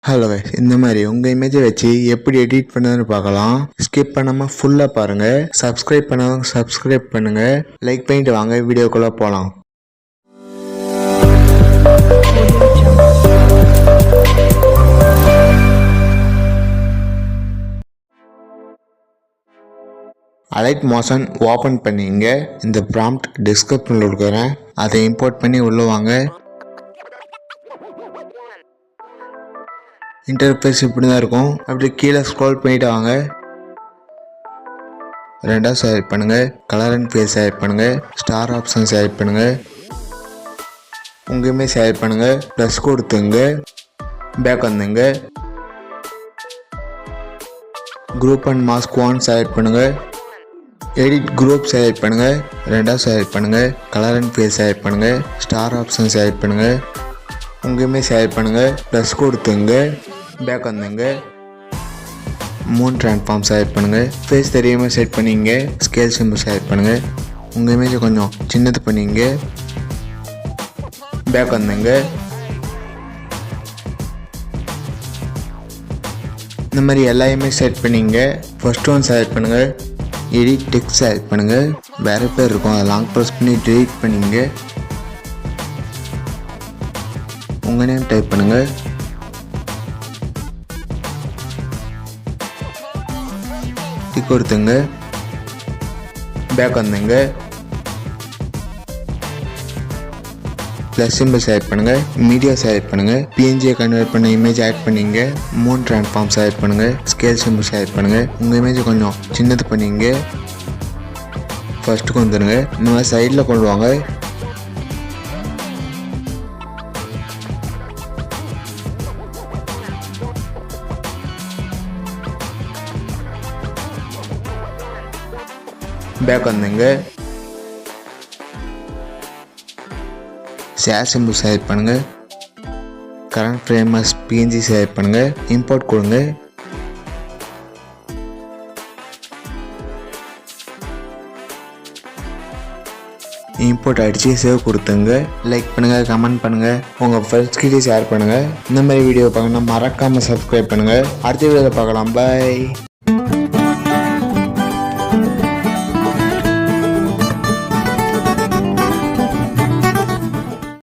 Hello guys, இந்த மாதிரி உங்கள் இமேஜை வச்சு எப்படி எடிட் பண்ணுறதுன்னு பார்க்கலாம். ஸ்கிப் பண்ணாமல் ஃபுல்லாக பாருங்கள். சப்ஸ்கிரைப் பண்ணாதவங்க சப்ஸ்கிரைப் பண்ணுங்கள். லைக் பண்ணிட்டு வாங்க வீடியோக்குள்ளே போகலாம். அலைட் மோஷன் ஓப்பன் பண்ணிங்க. இந்த ப்ராம்ப்ட் டிஸ்கிரிப்ஷனில் கொடுக்குறேன், அதை இம்போர்ட் பண்ணி உள்ளே வாங்க. இன்டர்ஃபேஸ் இப்படி தான் இருக்கும். அப்படி கீழே ஸ்க்ரோல் பண்ணிட்டு வாங்க. ரெண்டாவது செலக்ட் பண்ணுங்கள். கலர் அண்ட் ஃபேஸ் செலக்ட் பண்ணுங்கள். ஸ்டார் ஆப்ஷன் செலக்ட் பண்ணுங்கள். உங்களையுமே செலக்ட் பண்ணுங்கள். ப்ளஸ் கொடுத்துங்க. பேக் வந்துங்க. Group and mask one select பண்ணுங்கள். எடிட் குரூப் செலக்ட் பண்ணுங்கள். ரெண்டாவது செலக்ட் பண்ணுங்கள். கலர் அண்ட் ஃபேஸ் செலக்ட் பண்ணுங்கள். ஸ்டார் ஆப்ஷன் செலக்ட் பண்ணுங்கள். உங்களையுமே செலக்ட் பண்ணுங்கள். ப்ளஸ் கொடுத்துங்க. பேக் வந்துங்க. 3 ட்ரான்ஸ்ஃபார்ம் செலக்ட் பண்ணுங்கள். ஃபேஸ் தெரியாமல் செட் பண்ணிங்க. ஸ்கேல் சிம்பிள் செலக்ட் பண்ணுங்கள். உங்கள் இமேஜை கொஞ்சம் சின்னது பண்ணிங்க. பேக் வந்துங்க. இந்த மாதிரி எல்லா இமேஜ் செலக்ட் பண்ணிங்க. ஃபர்ஸ்ட் ஒன் செலக்ட் பண்ணுங்கள். எடிட் டெக்ஸ்ட் செலக்ட் பண்ணுங்கள். வேறு பேர் இருக்கும், அதை லாங் ப்ரெஸ் பண்ணி டெலீட் பண்ணிங்க. உங்கள் நேம் டைப் பண்ணுங்கள். டிக் கொடுத்துங்க. பேக் வந்துங்க. ப்ளஸ் சிம்பிள் செலக்ட் பண்ணுங்கள். மீடியா செலக்ட் பண்ணுங்கள். பிஎன்ஜியை கன்வெர்ட் பண்ண இமேஜ் ஆட் பண்ணிங்க. 3 ட்ரான்ஸ்ஃபார்ம் செலக்ட் பண்ணுங்கள். ஸ்கேல் சிம்பிள் செலக்ட் பண்ணுங்கள். உங்கள் இமேஜை கொஞ்சம் சின்னது பண்ணிங்க. ஃபர்ஸ்ட்டுக்கு வந்துடுங்க. இந்த மாதிரி சைடில் கொண்டு வாங்க. பேக் வந்துங்க. ஷேர் சிம்பிள் செலக்ட் பண்ணுங்கள். கரண்ட் ஃப்ரேமஸ் பிஎன்ஜி செலக்ட் பண்ணுங்கள். இம்போர்ட் கொடுங்க. இம்போர்ட் அடித்து சேவ் கொடுத்துங்க. லைக் பண்ணுங்கள், கமெண்ட் பண்ணுங்கள், உங்கள் ஃப்ரெண்ட்ஸ்கிட்டே ஷேர் பண்ணுங்கள். இந்த மாதிரி வீடியோ பார்க்கணுன்னா மறக்காமல் சப்ஸ்கிரைப் பண்ணுங்கள். அடுத்த வீடியோவில் பார்க்கலாம். பாய்.